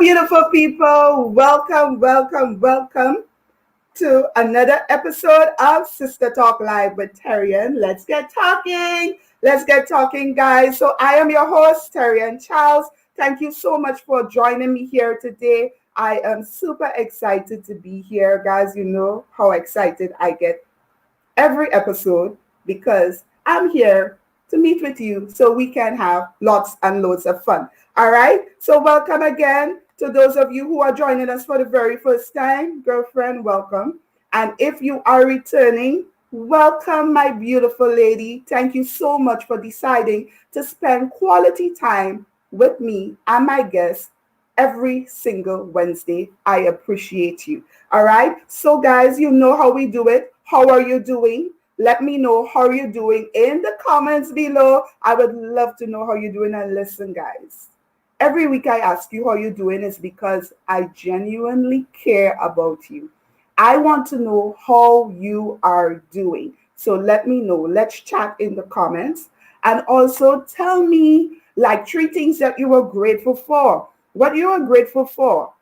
beautiful people. Welcome, welcome, welcome to another episode of Sister Talk Live with Terrie-Ann. Let's get talking. Let's get talking, guys. So I am your host, Terrie-Ann Charles. Thank you so much for joining me here today. I am super excited to be here, guys. You know how excited I get every episode because I'm here to meet with you so we can have lots and loads of fun. All right. So, welcome again to those of you who are joining us for the very first time. Girlfriend, welcome. And if you are returning, welcome, my beautiful lady. Thank you so much for deciding to spend quality time with me and my guests every single Wednesday. I appreciate you. All right. So, guys, you know how we do it. How are you doing? Let me know how you're doing in the comments below. I would love to know how you're doing. And listen, guys, every week I ask you how you're doing is because I genuinely care about you. I want to know how you are doing. So let me know. Let's chat in the comments. And also tell me like three things that you were grateful for. What you are grateful for.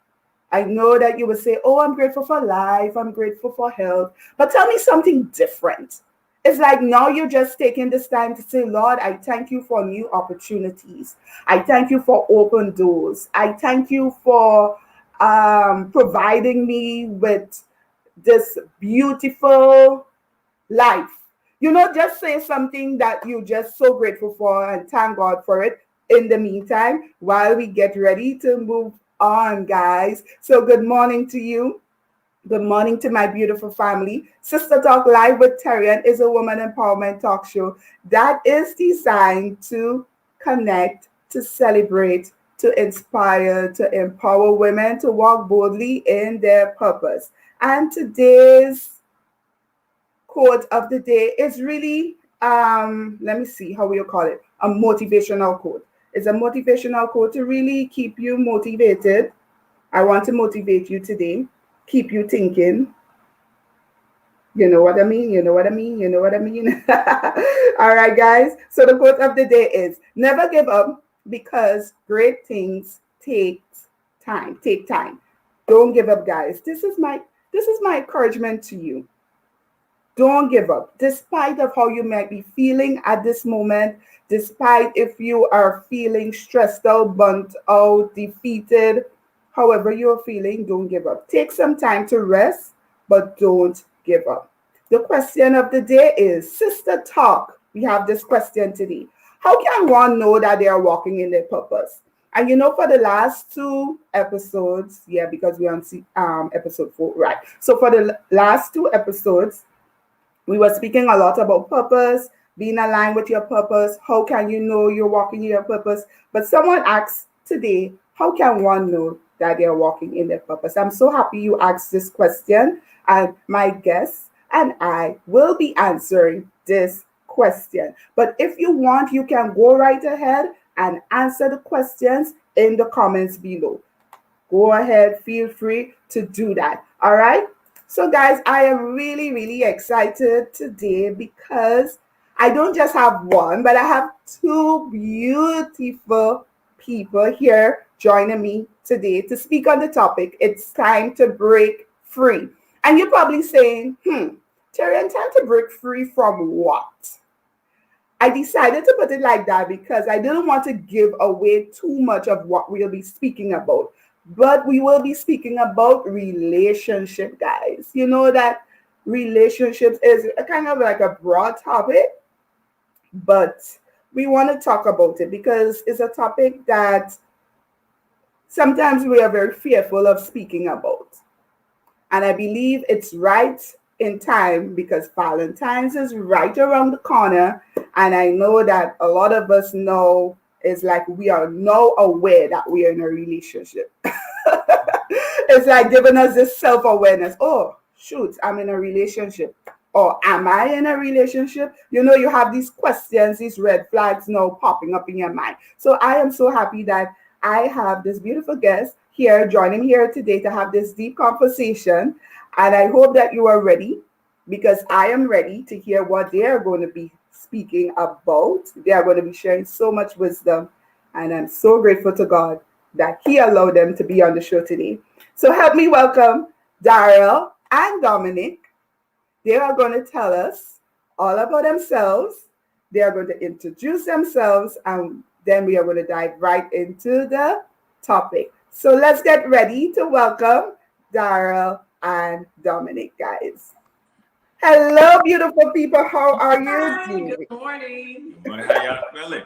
I know that you will say, oh, I'm grateful for life. I'm grateful for health. But tell me something different. It's like now you're just taking this time to say, Lord, I thank you for new opportunities. I thank you for open doors. I thank you for providing me with this beautiful life. You know, just say something that you're just so grateful for and thank God for it in the meantime while we get ready to move on, guys. So, good morning to you. Good morning to my beautiful family. Sister Talk Live with Terrie-Ann is a woman empowerment talk show that is designed to connect, to celebrate, to inspire, to empower women to walk boldly in their purpose. And today's quote of the day is really, let me see how we call it, a motivational quote. It's a motivational quote to really keep you motivated. I want to motivate you today, keep you thinking. You know what I mean? You know what I mean? You know what I mean? All right, guys. So the quote of the day is never give up because great things take time. Take time. Don't give up, guys. This is my encouragement to you. Don't give up, despite of how you might be feeling at this moment, despite if you are feeling stressed out, burnt out, defeated, however you're feeling, don't give up. Take some time to rest, but don't give up. The question of the day is, Sister Talk, we have this question today. How can one know that they are walking in their purpose? And you know, for the last two episodes, yeah, because we're on episode 4, right? So for the last two episodes, we were speaking a lot about purpose, being aligned with your purpose. How can you know you're walking in your purpose? But someone asked today, how can one know that they're walking in their purpose? I'm so happy you asked this question, and my guests and I will be answering this question. But if you want, you can go right ahead and answer the questions in the comments below. Go ahead, feel free to do that. All right. So, guys, I am really, really excited today because I don't just have one, but I have two beautiful people here joining me today to speak on the topic. It's time to break free. And you're probably saying, Terrie-Ann, time to break free from what? I decided to put it like that because I didn't want to give away too much of what we'll be speaking about. But we will be speaking about relationship, guys. You know that relationships is a kind of like a broad topic, but we want to talk about it because it's a topic that sometimes we are very fearful of speaking about. And I believe it's right in time because Valentine's is right around the corner. And I know that a lot of us know it's like we are now aware that we are in a relationship. It's like giving us this self-awareness. Oh, shoot, I'm in a relationship. Or am I in a relationship? You know, you have these questions, these red flags now popping up in your mind. So I am so happy that I have this beautiful guest here joining here today to have this deep conversation. And I hope that you are ready because I am ready to hear what they are going to be speaking about. They are going to be sharing so much wisdom. And I'm so grateful to God that he allowed them to be on the show today. So help me welcome Daryl and Dominic. They are going to tell us all about themselves. They are going to introduce themselves, and then we are going to dive right into the topic. So let's get ready to welcome Daryl and Dominic, guys. Hello, beautiful people. How are you Hi, good doing? morning. But how y'all feeling?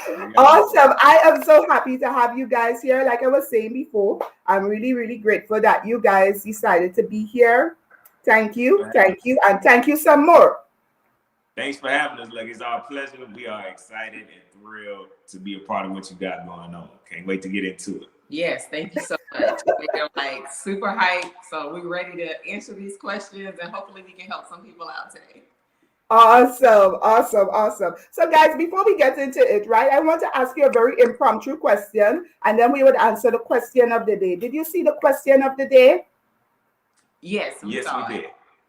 How y'all doing? Awesome. I am so happy to have you guys here. Like I was saying before, I'm really, really grateful that you guys decided to be here. Thank Thanks for you. having Thank us. you. And thank you some more. Thanks for having us. Like, it's our pleasure. We are excited and thrilled to be a part of what you got going on. Can't wait to get into it. Yes, thank you so much. We're like super hyped. So we're ready to answer these questions and hopefully we can help some people out today. Awesome. Awesome. Awesome. So, guys, before we get into it, right, I want to ask you a very impromptu question and then we would answer the question of the day. Did you see the question of the day? Yes, we Yes, we saw it. did.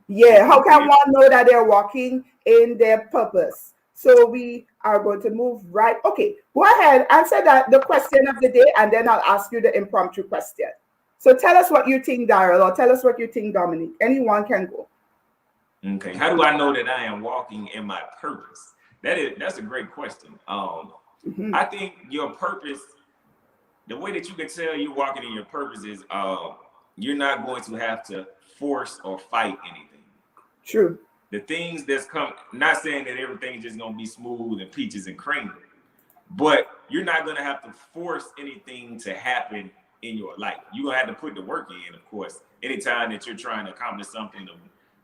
Yeah, how We can did. one know that they're walking in their purpose? So we are going to move right. Okay, go ahead, answer that the question of the day, and then I'll ask you the impromptu question. So tell us what you think, Daryl, or tell us what you think, Dominic. Anyone can go. Okay. How do I know that I am walking in my purpose? That's a great question. Mhm. I think your purpose, the way that you can tell you're walking in your purpose is you're not going to have to force or fight anything. True. The things that's come, not saying that everything's just gonna be smooth and peaches and cream, but you're not gonna have to force anything to happen in your life. You're gonna have to put the work in, of course. Anytime that you're trying to accomplish something of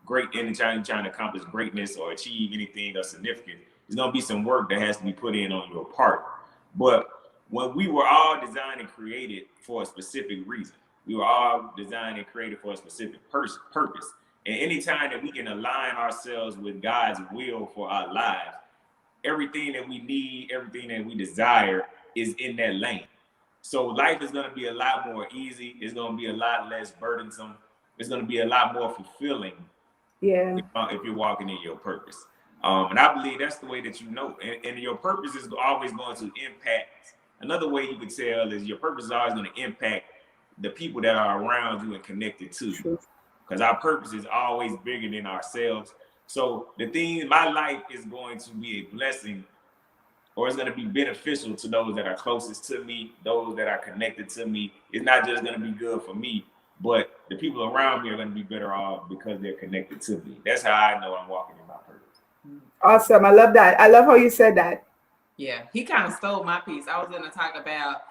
great, anytime you're trying to accomplish greatness or achieve anything of significance, there's gonna be some work that has to be put in on your part. But when we were all designed and created for a specific reason, we were all designed and created for a specific purpose. And anytime that we can align ourselves with God's will for our lives, everything that we need, everything that we desire is in that lane. So life is going to be a lot more easy. It's going to be a lot less burdensome. It's going to be a lot more fulfilling Yeah. if you're walking in your purpose. And I believe that's the way that you know. And your purpose is always going to impact. Another way you could tell is your purpose is always going to impact the people that are around you and connected to you. True. Because our purpose is always bigger than ourselves. So the thing, my life is going to be a blessing, or it's going to be beneficial to those that are closest to me, those that are connected to me. It's not just going to be good for me, but the people around me are going to be better off because they're connected to me. That's how I know I'm walking in my purpose. Awesome. I love that. I love how you said that. Yeah, he kind of stole my piece. I was going to talk about,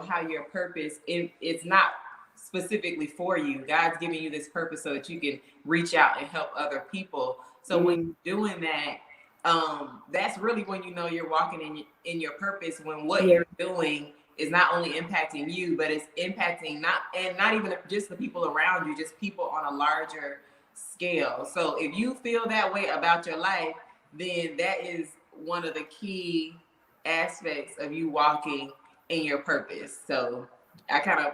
how your purpose, it's not specifically for you. God's giving you this purpose so that you can reach out and help other people. So when Mm, you're doing that, that's really when you know you're walking in your purpose, when what yeah. you're doing is not only impacting you, but it's impacting not even just the people around you, just people on a larger scale. So if you feel that way about your life, then that is one of the key aspects of you walking in your purpose. So I kind of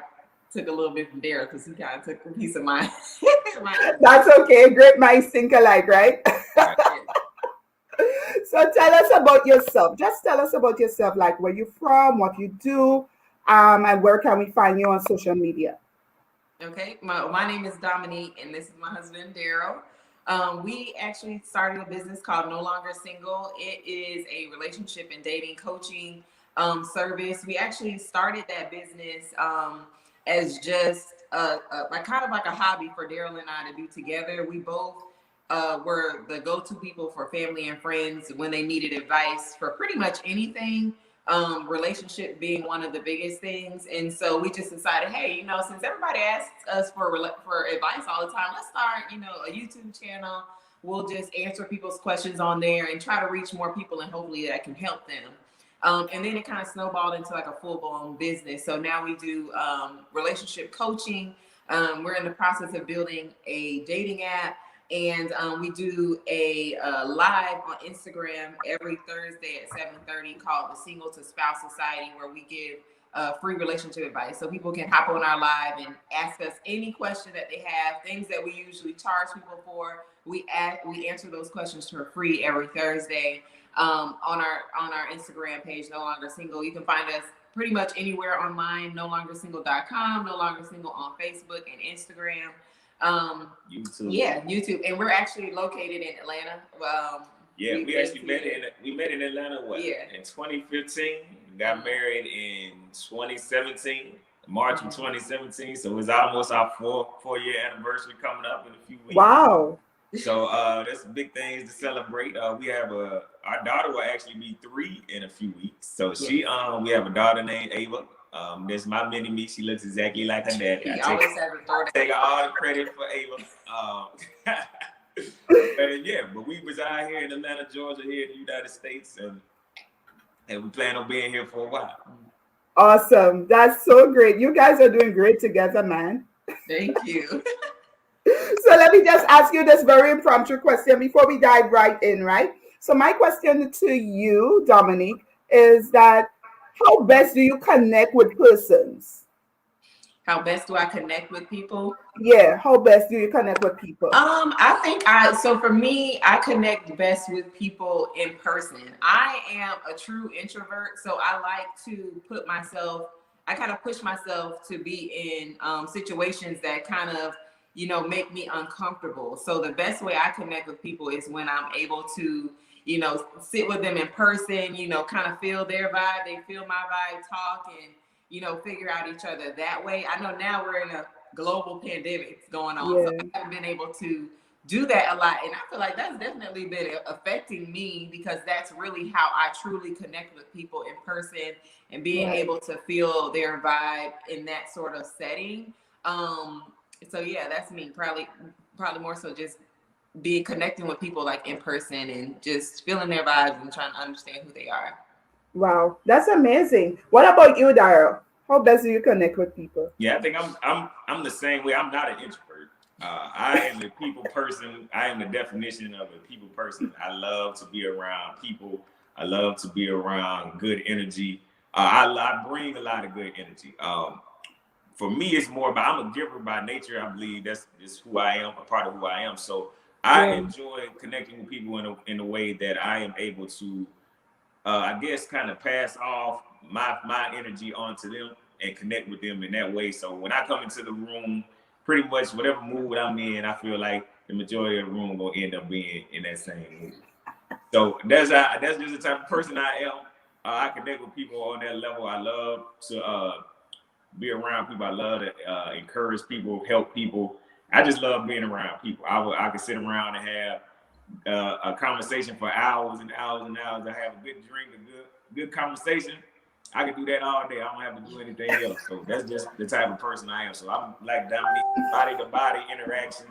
took a little bit from Derek because he kind of took a piece of my my That's okay. Great minds think alike, right? Right. So tell us about yourself. Just tell us about yourself, like where you're from, what you do, and where can we find you on social media? Okay, my name is Dominique, and this is my husband Daryl. We actually started a business called No Longer Single. It is a relationship and dating coaching service. We actually started that business as just like kind of like a hobby for Daryl and I to do together. We both were the go-to people for family and friends when they needed advice for pretty much anything, relationship being one of the biggest things. And so we just decided, hey, since everybody asks us for advice all the time, let's start, a YouTube channel. We'll just answer people's questions on there and try to reach more people, and hopefully that can help them. And then it kind of snowballed into like a full-blown business. So now we do relationship coaching. We're in the process of building a dating app. And we do a live on Instagram every Thursday at 7:30 called the Single to Spouse Society, where we give free relationship advice. So people can hop on our live and ask us any question that they have, things that we usually charge people for. We answer those questions for free every Thursday on our Instagram page, No Longer Single. You can find us pretty much anywhere online, NoLongerSingle.com, No Longer Single on Facebook and Instagram. YouTube. Yeah, YouTube. And we're actually located in Atlanta. Yeah, we actually met in Atlanta, in 2015. Got married in 2017, March of 2017. So it's almost our four-year anniversary coming up in a few weeks. Wow. So that's big things to celebrate. We have our daughter will actually be 3 in a few weeks. So we have a daughter named Ava. That's my mini me. She looks exactly like her daddy. I take all the credit for Ava. But we reside here in Atlanta, Georgia, here in the United States, and we plan on being here for a while. Awesome. That's so great. You guys are doing great together, man. Thank you. So let me just ask you this very impromptu question before we dive right in, right? So my question to you, Dominique, is that how best do you connect with persons? How best do I connect with people? Yeah, how best do you connect with people? I think so for me, I connect best with people in person. I am a true introvert, so I like to I kind of push myself to be in situations that kind of, make me uncomfortable. So the best way I connect with people is when I'm able to, sit with them in person, kind of feel their vibe, they feel my vibe, talk, and figure out each other that way. I know now we're in a global pandemic going on, so I haven't been able to do that a lot, and I feel like that's definitely been affecting me, because that's really how I truly connect with people in person, and being able to feel their vibe in that sort of setting. So yeah, that's me. Probably more so just connecting with people like in person and just feeling their vibes and trying to understand who they are. Wow, that's amazing. What about you, Daryl? How best do you connect with people? Yeah, I think I'm the same way. I'm not an introvert. I am a people person. I am the definition of a people person. I love to be around people. I love to be around good energy. I bring a lot of good energy. For me, it's more about, I'm a giver by nature. I believe that's just who I am, a part of who I am. So I enjoy connecting with people in a way that I am able to, I guess, kind of pass off my energy onto them and connect with them in that way. So when I come into the room, pretty much whatever mood I'm in, I feel like the majority of the room will end up being in that same mood. So that's just the type of person I am. I connect with people on that level. I love to be around people. I love to encourage people, help people. I just love being around people. I can sit around and have a conversation for hours and hours and hours. I have a good drink, a good conversation. I can do that all day. I don't have to do anything else. So that's just the type of person I am. So I'm like Dominique, body to body interaction.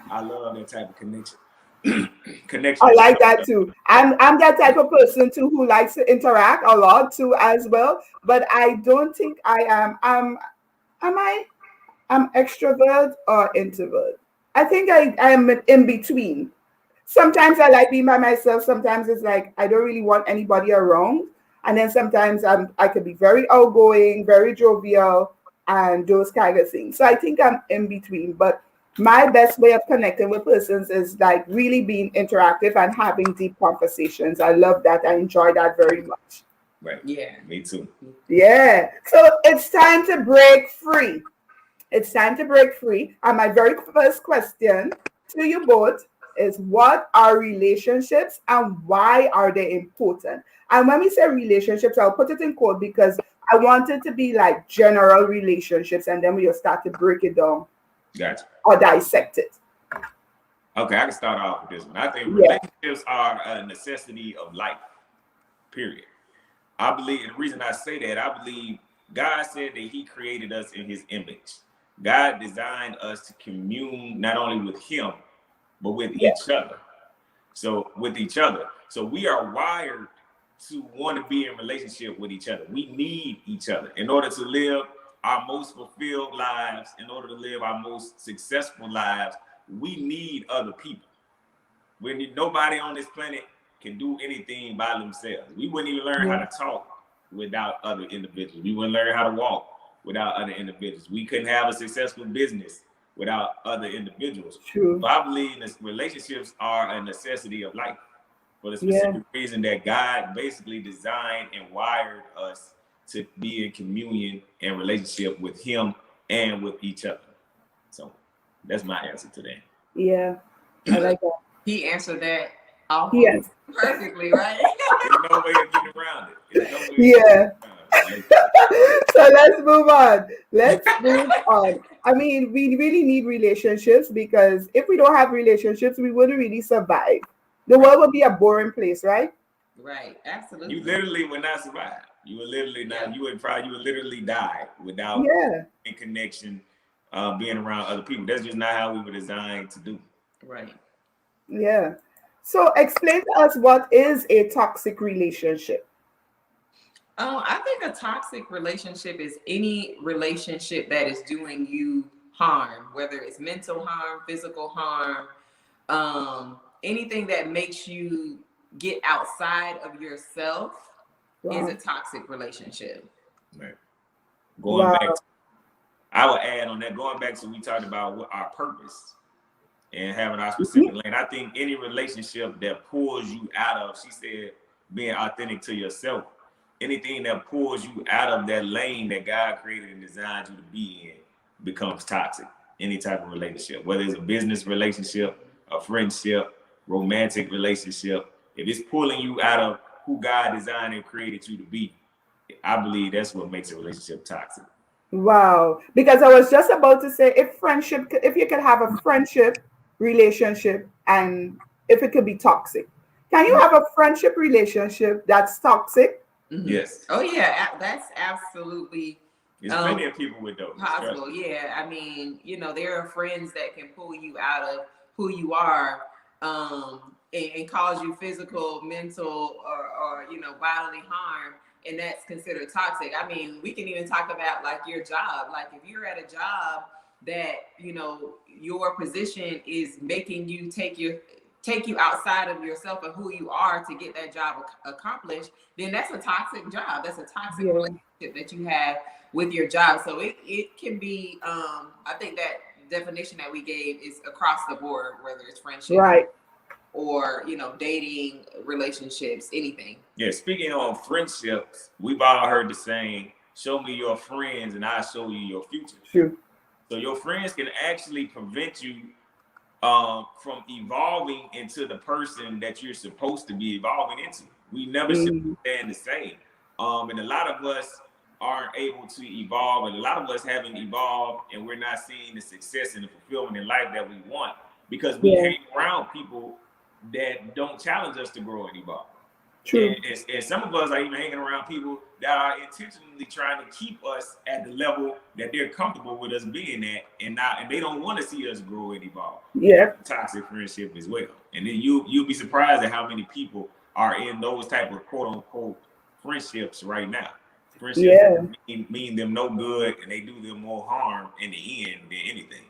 I love that type of connection. I like that too. I'm that type of person too who likes to interact a lot too as well. But I don't think I am. I'm extrovert or introvert. I think I'm in between. Sometimes I like being by myself. Sometimes it's like I don't really want anybody around. And then sometimes I could be very outgoing, very jovial, and those kind of things. So I think I'm in between. But my best way of connecting with persons is like really being interactive and having deep conversations. I love that. I enjoy that very much. Right. Yeah. Me too. Yeah. So it's time to break free. It's time to break free. And my very first question to you both is, what are relationships and why are they important? And when we say relationships, I'll put it in quote because I want it to be like general relationships, and then we'll start to break it down. Gotcha. Or dissect it. Okay, I can start off with this one. I think relationships are a necessity of life, period. I believe, and the reason I say that, I believe God said that he created us in his image. God designed us to commune not only with him, but with each other. So we are wired to want to be in relationship with each other. We need each other in order to live our most fulfilled lives, in order to live our most successful lives. We need other people. Nobody on this planet can do anything by themselves. We wouldn't even learn how to talk without other individuals. We wouldn't learn how to walk without other individuals. We couldn't have a successful business without other individuals. True. So I believe that relationships are a necessity of life for the Yeah. specific reason that God basically designed and wired us to be in communion and relationship with Him and with each other. So that's my answer to that. Yeah. I like that. He answered that all Yes. perfectly, right? There's no way of getting around it. There's no way of Yeah. getting around it. So let's move on. Let's move on. I mean, we really need relationships because if we don't have relationships, we wouldn't really survive. The world would be a boring place, right? Right, absolutely. You literally would not survive. You would literally not. Yeah. You would literally die without Yeah. in connection, being around other people. That's just not how we were designed to do. Right. Yeah. So explain to us what is a toxic relationship. I think a toxic relationship is any relationship that is doing you harm, whether it's mental harm, physical harm, anything that makes you get outside of yourself is a toxic relationship. Right. Going Wow. back, I would add on that. Going back to we talked about what our purpose and having our specific lane. I think any relationship that pulls you out of, she said, being authentic to yourself. Anything that pulls you out of that lane that God created and designed you to be in becomes toxic. Any type of relationship, whether it's a business relationship, a friendship, romantic relationship, if it's pulling you out of who God designed and created you to be, I believe that's what makes a relationship toxic. Wow. Because I was just about to say if you could have a friendship relationship and if it could be toxic. Can you have a friendship relationship that's toxic? Mm-hmm. Yes. Oh yeah, that's absolutely There's plenty of people with those. possible. Yeah, I mean, there are friends that can pull you out of who you are, and cause you physical, mental, or bodily harm, and that's considered toxic. I mean, we can even talk about like your job. Like if you're at a job that your position is making you take you outside of yourself and who you are to get that job accomplished, then that's a toxic job. That's a toxic relationship that you have with your job. So it can be, I think that definition that we gave is across the board, whether it's friendship, right, or dating, relationships, anything. Yeah, speaking of friendships, we've all heard the saying, show me your friends and I'll show you your future. True. So your friends can actually prevent you from evolving into the person that you're supposed to be evolving into. We never should stand the same. And a lot of us aren't able to evolve, and a lot of us haven't evolved, and we're not seeing the success and the fulfillment in life that we want because we hang around people that don't challenge us to grow and evolve. True. And some of us are even hanging around people that are intentionally trying to keep us at the level that they're comfortable with us being at, and they don't want to see us grow and evolve. Yeah. Toxic friendship as well. And then you'll be surprised at how many people are in those type of quote unquote friendships right now. Friendships mean them no good, and they do them more harm in the end than anything.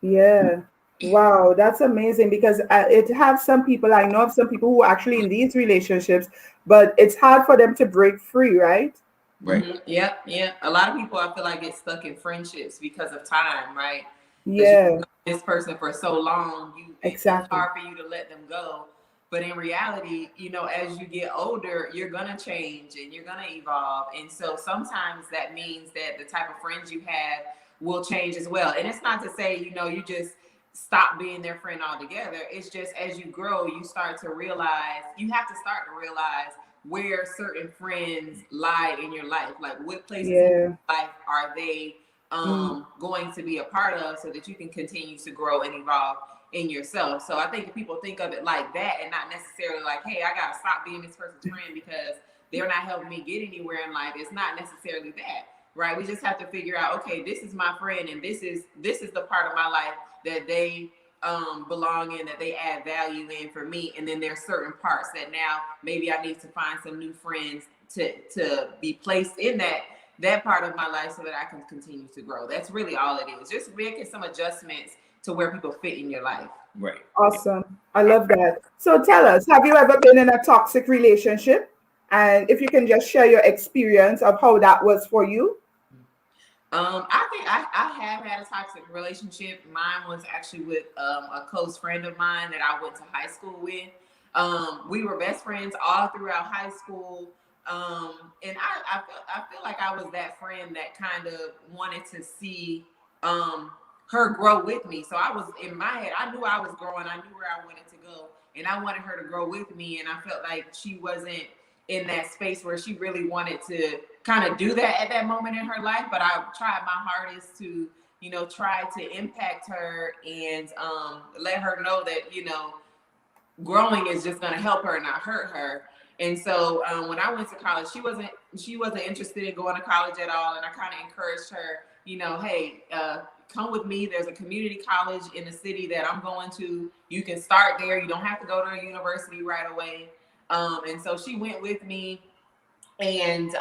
Yeah. Wow, that's amazing because it have some people, I know of some people who are actually in these relationships, but it's hard for them to break free, right? Right. Mm-hmm. Yeah. A lot of people, I feel like, get stuck in friendships because of time, right? Yeah. You know this person for so long, it's hard for you to let them go. But in reality, as you get older, you're gonna change and you're gonna evolve. And so sometimes that means that the type of friends you have will change as well. And it's not to say, you just stop being their friend altogether. It's just as you grow, you have to start to realize where certain friends lie in your life. Like what places in your life are they going to be a part of so that you can continue to grow and evolve in yourself. So I think if people think of it like that and not necessarily like, hey, I gotta stop being this person's friend because they're not helping me get anywhere in life. It's not necessarily that, right? We just have to figure out, okay, this is my friend and this is the part of my life that they belong in, that they add value in for me. And then there's certain parts that now maybe I need to find some new friends to be placed in that part of my life so that I can continue to grow. That's really all it is. Just making some adjustments to where people fit in your life. Right. Awesome. I love that. So tell us, have you ever been in a toxic relationship? And if you can just share your experience of how that was for you. I think I have had a toxic relationship. Mine was actually with a close friend of mine that I went to high school with. We were best friends all throughout high school. And I feel like I was that friend that kind of wanted to see her grow with me. So I was in my head, I knew I was growing, I knew where I wanted to go, and I wanted her to grow with me. And I felt like she wasn't in that space where she really wanted to kind of do that at that moment in her life. But I tried my hardest to, try to impact her and let her know that, growing is just going to help her and not hurt her. And so when I went to college, she wasn't interested in going to college at all. And I kind of encouraged her, hey, come with me. There's a community college in the city that I'm going to. You can start there. You don't have to go to a university right away. And so she went with me, and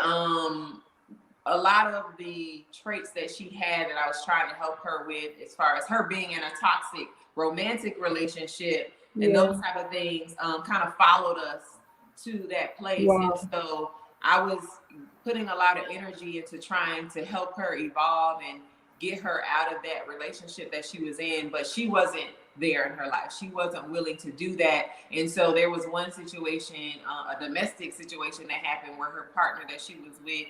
a lot of the traits that she had that I was trying to help her with, as far as her being in a toxic romantic relationship and those type of things, kind of followed us to that place. Wow. And so I was putting a lot of energy into trying to help her evolve and get her out of that relationship that she was in, but she wasn't there in her life. She wasn't willing to do that. And so there was one situation, a domestic situation that happened where her partner that she was with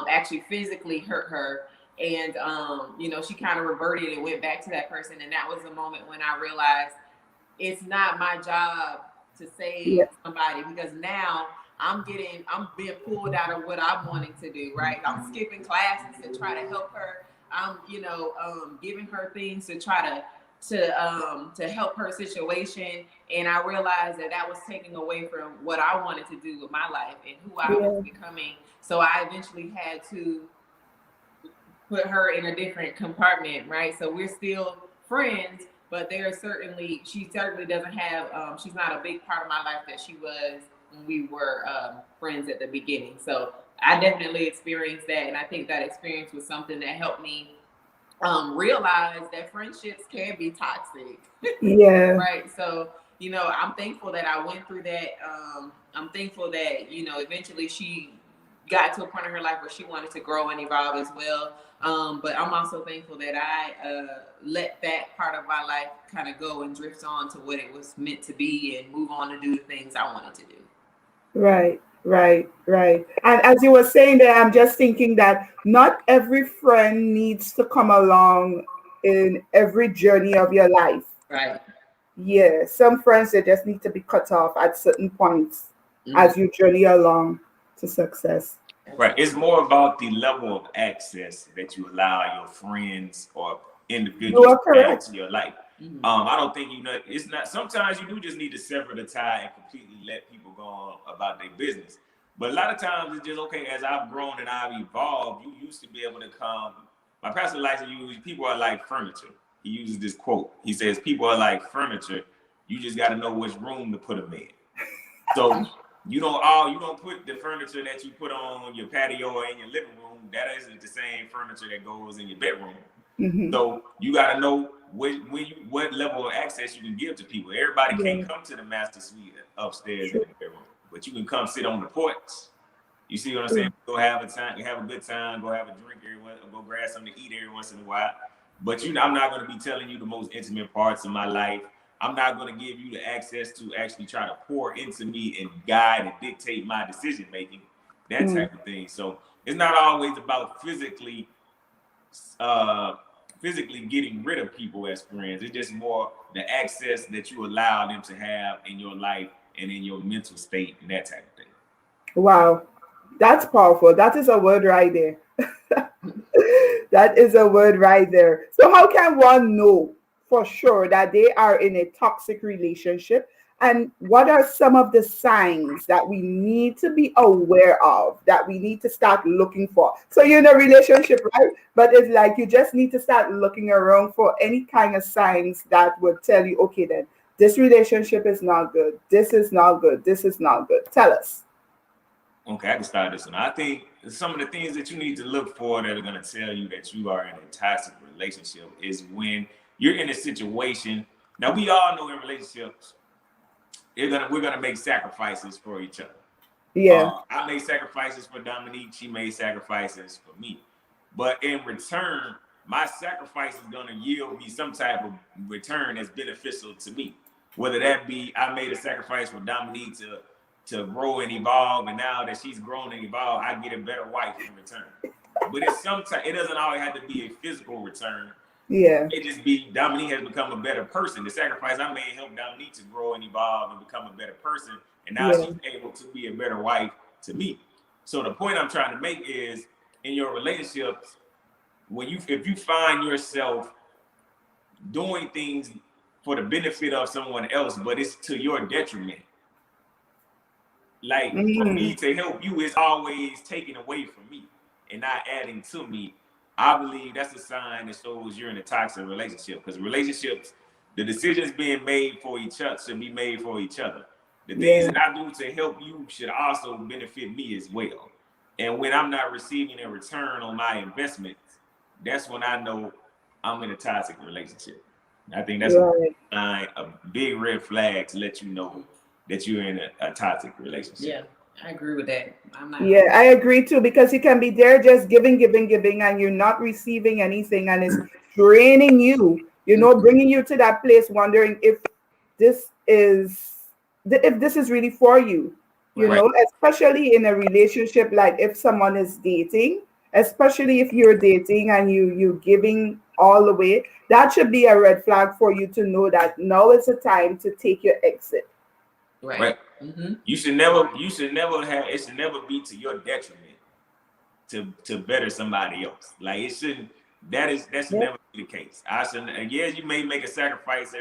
actually physically hurt her. And, she kind of reverted and went back to that person. And that was the moment when I realized it's not my job to save somebody, because now I'm being pulled out of what I'm wanting to do, right? I'm skipping classes to try to help her. I'm, giving her things to try to help her situation. And I realized that was taking away from what I wanted to do with my life and who I was becoming. So I eventually had to put her in a different compartment, right? So we're still friends, but she certainly doesn't have, she's not a big part of my life that she was when we were friends at the beginning. So I definitely experienced that. And I think that experience was something that helped me realize that friendships can be toxic. Yeah. Right. So, I'm thankful that I went through that. I'm thankful that, eventually she got to a point in her life where she wanted to grow and evolve as well. But I'm also thankful that I let that part of my life kind of go and drift on to what it was meant to be and move on to do the things I wanted to do. Right, right, right. And as you were saying there, I'm just thinking that not every friend needs to come along in every journey of your life. Right. Yeah, some friends, they just need to be cut off at certain points Mm-hmm. as you journey along to success. Right. It's more about the level of access that you allow your friends or You individuals are to have correct. to your life. Mm-hmm. I don't think it's not. Sometimes you do just need to sever the tie and completely let people go on about their business. But a lot of times it's just okay. As I've grown and I've evolved, you used to be able to come. My pastor likes to use people are like furniture. He uses this quote. He says, "People are like furniture. You just got to know which room to put them in." So you don't put the furniture that you put on your patio or in your living room. That isn't the same furniture that goes in your bedroom. Mm-hmm. So you got to know what level of access you can give to people. Everybody can't come to the master suite upstairs in the bedroom, but you can come sit on the porch. You see what I'm saying? Go have a good time, go have a drink go grab something to eat every once in a while. But I'm not going to be telling you the most intimate parts of my life. I'm not going to give you the access to actually try to pour into me and guide and dictate my decision making, that type of thing. So it's not always about physically getting rid of people as friends. It's just more the access that you allow them to have in your life and in your mental state and that type of thing. Wow, that's powerful. That is a word right there. That is a word right there. So how can one know for sure that they are in a toxic relationship? And what are some of the signs that we need to be aware of, that we need to start looking for? So you're in a relationship, right? But it's like you just need to start looking around for any kind of signs that would tell you, okay, then this relationship is not good. This is not good. This is not good. Tell us. Okay, I can start this one. I think some of the things that you need to look for that are going to tell you that you are in a toxic relationship is when you're in a situation. Now, we all know in relationships, we're gonna make sacrifices for each other. Yeah. I made sacrifices for Dominique. She made sacrifices for me. But in return, my sacrifice is going to yield me some type of return that's beneficial to me. Whether that be I made a sacrifice for Dominique to grow and evolve, and now that she's grown and evolved, I get a better wife in return. But it's sometimes it doesn't always have to be a physical return. Yeah. It just be Dominique has become a better person. The sacrifice I made helped Dominique to grow and evolve and become a better person, and now Yeah. she's able to be a better wife to me. So the point I'm trying to make is in your relationships, if you find yourself doing things for the benefit of someone else, but it's to your detriment, like for me Mm. to help you is always taken away from me and not adding to me. I believe that's a sign that shows you're in a toxic relationship, because relationships, the decisions being made for each other should be made for each other. The things Yeah. that I do to help you should also benefit me as well. And when I'm not receiving a return on my investments, that's when I know I'm in a toxic relationship. I think that's Right. a big red flag to let you know that you're in a toxic relationship. Yeah, I agree with that. I'm not. Yeah, I agree too, because you can be there just giving, giving, giving, and you're not receiving anything, and it's draining you, bringing you to that place wondering if this is if this is really for you, Right. especially in a relationship, like if someone is dating, especially if you're dating and you giving all the way, that should be a red flag for you to know that now is the time to take your exit. Right. Mm-hmm. You should never have, it should never be to your detriment to better somebody else. Like it shouldn't, that should Yeah. never be the case. I shouldn't, and yes, you may make a sacrifice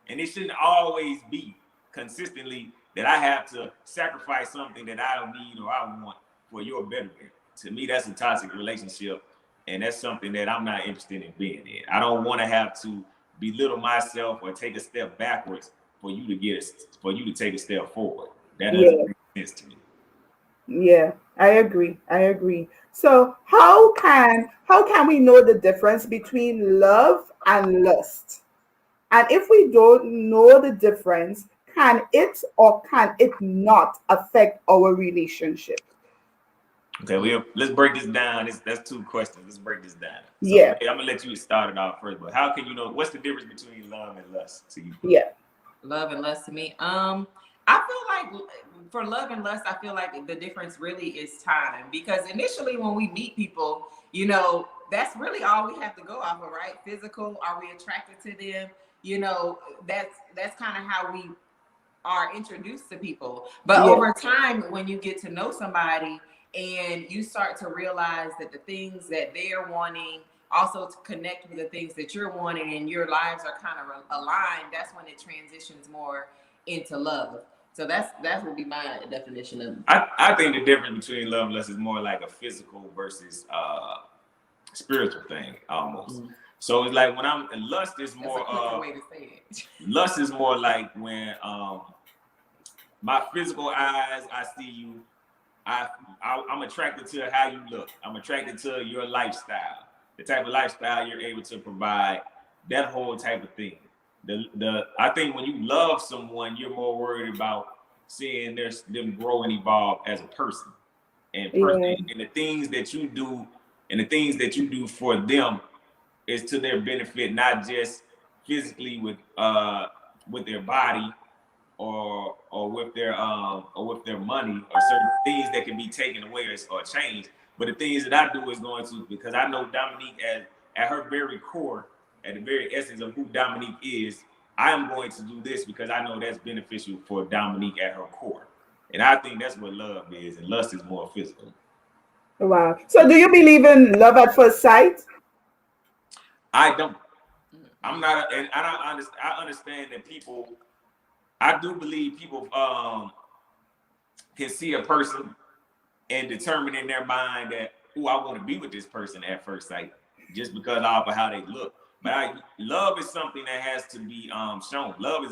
and it shouldn't always be consistently that I have to sacrifice something that I don't need or I want for your betterment. To me, that's a toxic relationship, and that's something that I'm not interested in being in. I don't want to have to belittle myself or take a step backwards for you to take a step forward. That doesn't Yeah. make sense to me. Yeah, I agree. I agree. So how can we know the difference between love and lust? And if we don't know the difference, can it or can it not affect our relationship? Okay, let's break this down. That's two questions. Let's break this down. So Yeah, I'm gonna let you start it off first. But how can you know what's the difference between love and lust to you? yeah, Love and lust to me. I feel like for love and lust, I feel like the difference really is time, because initially when we meet people, that's really all we have to go off of, right? Physical, are we attracted to them? That's kind of how we are introduced to people. But yeah, over time, when you get to know somebody and you start to realize that the things that they're wanting also to connect with the things that you're wanting, and your lives are kind of aligned, that's when it transitions more into love. So that would be my definition of. I think the difference between love and lust is more like a physical versus spiritual thing almost. Mm. So it's like when I'm lust is That's more a quicker way to say it. lust is more like when my physical eyes, I see you. I'm attracted to how you look. I'm attracted to your lifestyle, the type of lifestyle you're able to provide, that whole type of thing. I think when you love someone, you're more worried about seeing them grow and evolve as a person, yeah, and the things that you do, and the things that you do for them is to their benefit, not just physically with their body or with their money, or certain things that can be taken away or changed. But the things that I do is going to, because I know Dominique at her very core, at the very essence of who Dominique is, I am going to do this because I know that's beneficial for Dominique at her core. And I think that's what love is, and lust is more physical. wow. So do you believe in love at first sight? I don't. I'm not, and I don't understand. I understand that people. I do believe people can see a person and determine in their mind that, oh, I want to be with this person at first sight, just because of how they look. But love is something that has to be shown. Love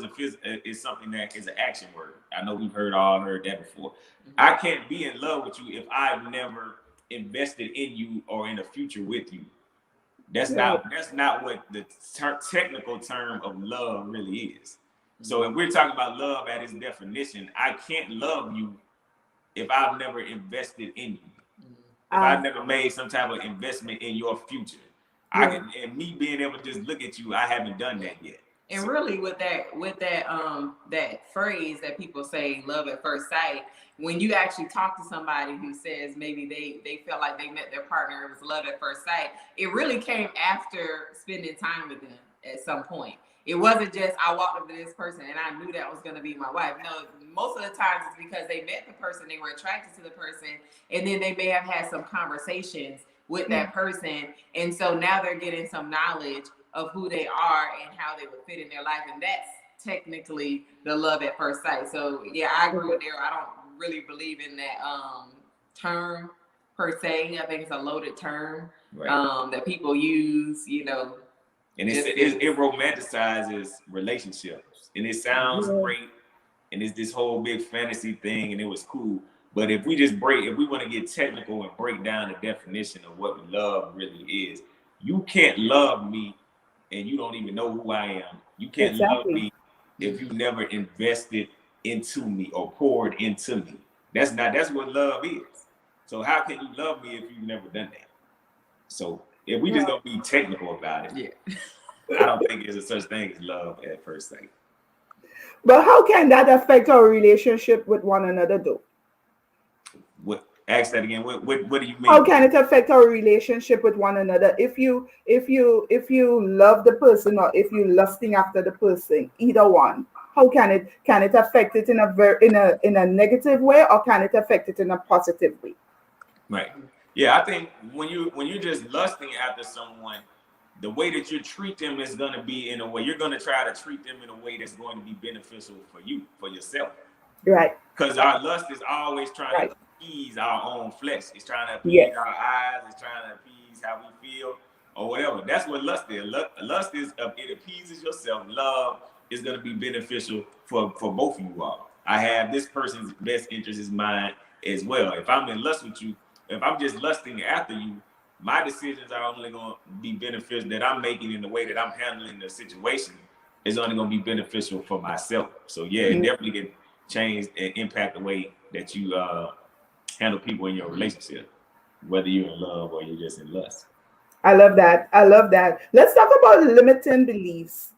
is something that is an action word. I know we've all heard that before. I can't be in love with you if I've never invested in you or in the future with you. That's Right. not what the technical term of love really is. So if we're talking about love at its definition, I can't love you if I've never invested in you. If Ah, I've never made some type of investment in your future. I yeah. can, and me being able to just look at you, I haven't done that yet. And really with that that phrase that people say, love at first sight, when you actually talk to somebody who says maybe they felt like they met their partner, it was love at first sight, it really came after spending time with them at some point. It wasn't just I walked up to this person and I knew that was going to be my wife. No, most of the times it's because they met the person, they were attracted to the person, and then they may have had some conversations with that person, and so now they're getting some knowledge of who they are and how they would fit in their life, and that's technically the love at first sight. So yeah, I agree with Daryl. I don't really believe in that term per se. I think it's a loaded term, right, that people use, you know. And it romanticizes relationships, and it sounds great, and it's this whole big fantasy thing, and it was cool. But if we want to get technical and break down the definition of what love really is, you can't love me and you don't even know who I am. You can't love me if you never invested into me or poured into me. That's what love is. So how can you love me if you've never done that? So if we just gonna be technical about it, I don't think there's a such thing as love at first sight. But how can that affect our relationship with one another, though? What? Ask that again. What do you mean? How can it affect our relationship with one another? If you love the person, or if you're lusting after the person, either one, how can it affect it in a negative way, or can it affect it in a positive way? Right. Yeah, I think when you're just lusting after someone, the way that you treat them is going to be in a way you're going to try to treat them in a way that's going to be beneficial for you, for yourself. Right. Because our lust is always trying to appease our own flesh. It's trying to appease our eyes. It's trying to appease how we feel or whatever. That's what lust is. Lust is it appeases yourself. Love is going to be beneficial for both of you all. I have this person's best interest is mine as well. If I'm in lust with you, if I'm just lusting after you, my decisions are only going to be beneficial that I'm making in the way that I'm handling the situation is only going to be beneficial for myself. So yeah, it definitely can change and impact the way that you handle people in your relationship, whether you're in love or you're just in lust. I love that. I love that. Let's talk about limiting beliefs.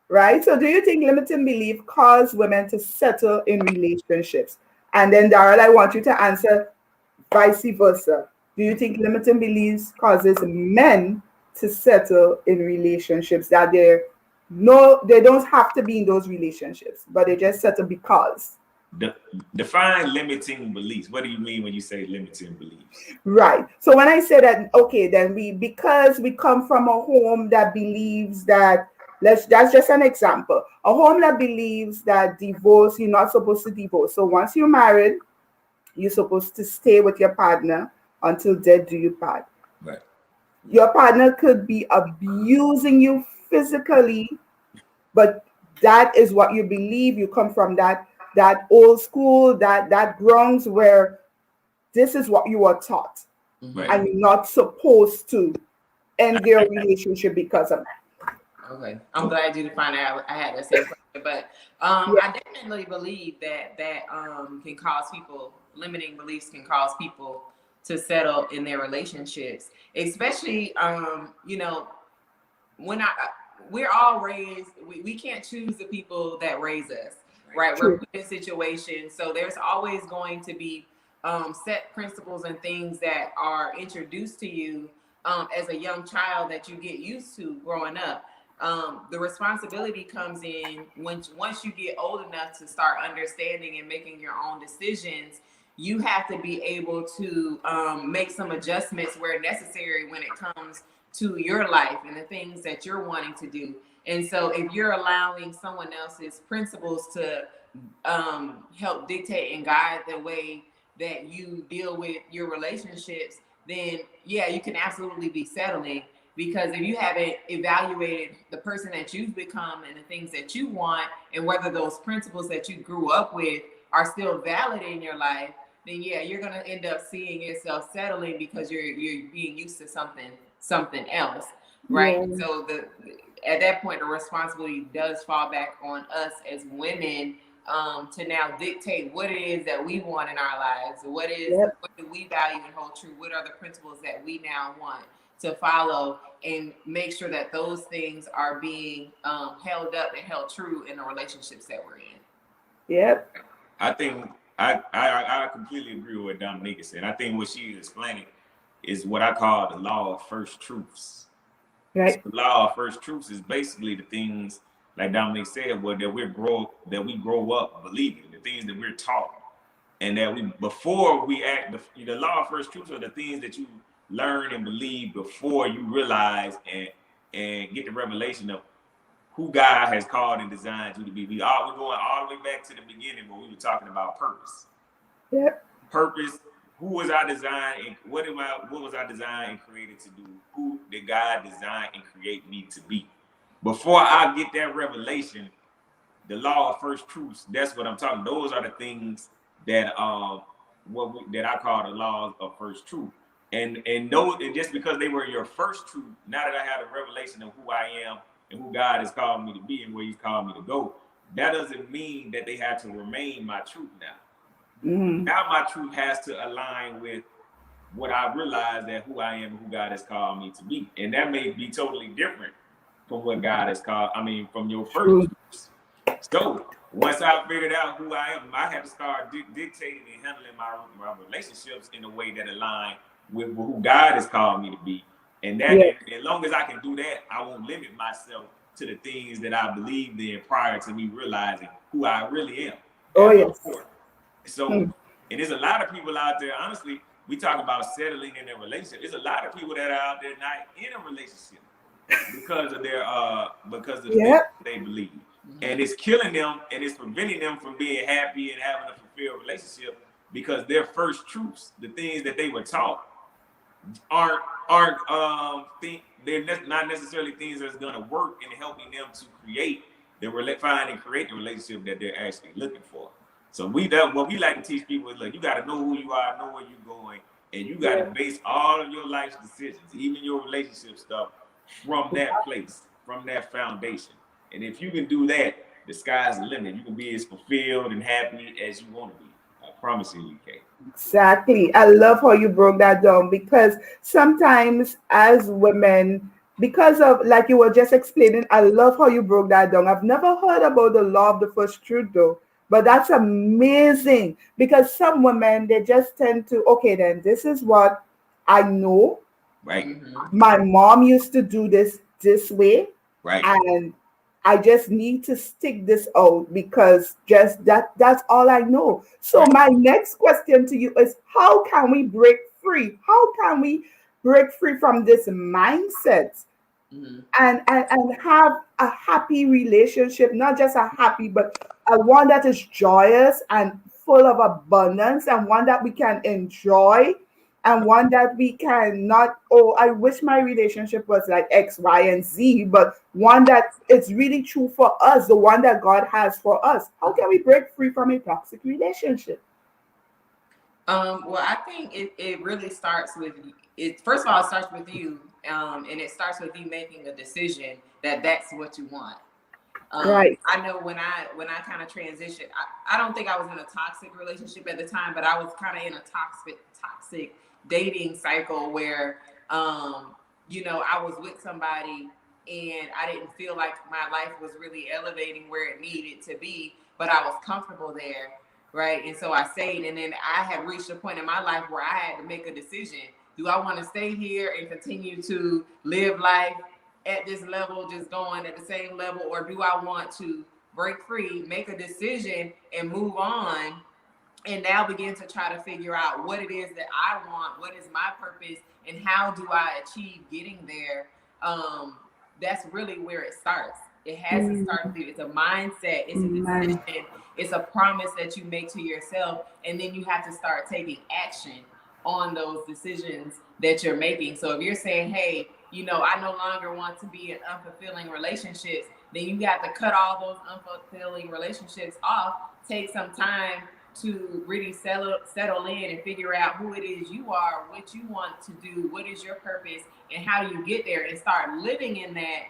Right? So do you think limiting belief cause women to settle in relationships? And then Darrell, I want you to answer vice versa. Do you think limiting beliefs causes men to settle in relationships that they don't have to be in those relationships, but they just settle because? Define limiting beliefs. What do you mean when you say limiting beliefs? Right. So when I say that, okay, then because we come from a home that believes that, that's just an example. A home that believes that divorce, you're not supposed to divorce. So once you're married, you're supposed to stay with your partner until death do you part. Right. Your partner could be abusing you physically, but that is what you believe. You come from that old school, that grounds where this is what you are taught, and you're not supposed to end your relationship because of that. Okay, I'm glad you defined that. I had that same question, but I definitely believe that can cause people, limiting beliefs can cause people to settle in their relationships, especially you know, when we're all raised, we can't choose the people that raise us, right? We're put in situations, so there's always going to be set principles and things that are introduced to you as a young child that you get used to growing up. The responsibility comes in once you get old enough to start understanding and making your own decisions. You have to be able to make some adjustments where necessary when it comes to your life and the things that you're wanting to do. And so if you're allowing someone else's principles to help dictate and guide the way that you deal with your relationships, then yeah, you can absolutely be settling. Because if you haven't evaluated the person that you've become and the things that you want, and whether those principles that you grew up with are still valid in your life, then yeah, you're gonna end up seeing yourself settling because you're being used to something else, right? Yeah. So at that point, the responsibility does fall back on us as women to now dictate what it is that we want in our lives. What do we value and hold true? What are the principles that we now want to follow, and make sure that those things are being held up and held true in the relationships that we're in. Yep. I think I completely agree with what Dominica said. I think what she's explaining is what I call the law of first truths. Right. So the law of first truths is basically the things, like Dominic said, that we grow up believing, the things that we're taught, and that before we act. The law of first truths are the things that you learn and believe before you realize and get the revelation of who God has called and designed you to be. We're going all the way back to the beginning when we were talking about purpose. Yep. Purpose. Who was I designed and what was I designed and created to do? Who did God design and create me to be? Before I get that revelation, the law of first truths, that's what I'm talking. Those are the things that that I call the laws of first truth. And just because they were your first truth, now that I have a revelation of who I am and who God has called me to be and where He's called me to go, that doesn't mean that they have to remain my truth now. Mm-hmm. Now my truth has to align with what I realize that who I am and who God has called me to be. And that may be totally different from what God has called, from your first truths. So once I figured out who I am, I had to start dictating and handling my relationships in a way that align with who God has called me to be. And that, as long as I can do that, I won't limit myself to the things that I believed in prior to me realizing who I really am. Oh, yes. So, and there's a lot of people out there, honestly, we talk about settling in a relationship. There's a lot of people that are out there not in a relationship because of the things they believe. And it's killing them and it's preventing them from being happy and having a fulfilled relationship because their first truths, the things that they were taught, they're not necessarily things that's going to work in helping them to find and create the relationship that they're actually looking for. So what we like to teach people is, like, you got to know who you are, know where you're going, and you got to base all of your life's decisions, even your relationship stuff, from that place, from that foundation. And if you can do that, the sky's the limit. You can be as fulfilled and happy as you want to be. I promise you can. Exactly. I love how you broke that down, because sometimes as women, because of, like you were just explaining, I love how you broke that down. I've never heard about the law of the first truth though, but that's amazing, because some women, they just tend to, okay, then this is what I know. Right. My mom used to do this way. Right. And I just need to stick this out because just that's all I know. So my next question to you is, how can we break free? How can we break free from this mindset and have a happy relationship, not just a happy, but a one that is joyous and full of abundance, and one that we can enjoy, and one that we can not, oh, I wish my relationship was like X, Y, and Z, but one that is really true for us, the one that God has for us. How can we break free from a toxic relationship? Well, I think it really starts with it. First of all, it starts with you, and it starts with you making a decision that that's what you want. Right. I know when I kind of transitioned, I don't think I was in a toxic relationship at the time, but I was kind of in a toxic dating cycle where, I was with somebody and I didn't feel like my life was really elevating where it needed to be, but I was comfortable there. Right. And so I stayed, and then I had reached a point in my life where I had to make a decision. Do I want to stay here and continue to live life at this level, just going at the same level, or do I want to break free, make a decision, and move on, and now begin to try to figure out what it is that I want, what is my purpose, and how do I achieve getting there? That's really where it starts. It has to start with you. It's a mindset, it's a decision, it's a promise that you make to yourself, and then you have to start taking action on those decisions that you're making. So if you're saying, hey, I no longer want to be in unfulfilling relationships, then you got to cut all those unfulfilling relationships off, take some time to really settle in and figure out who it is you are, what you want to do, what is your purpose, and how do you get there, and start living in that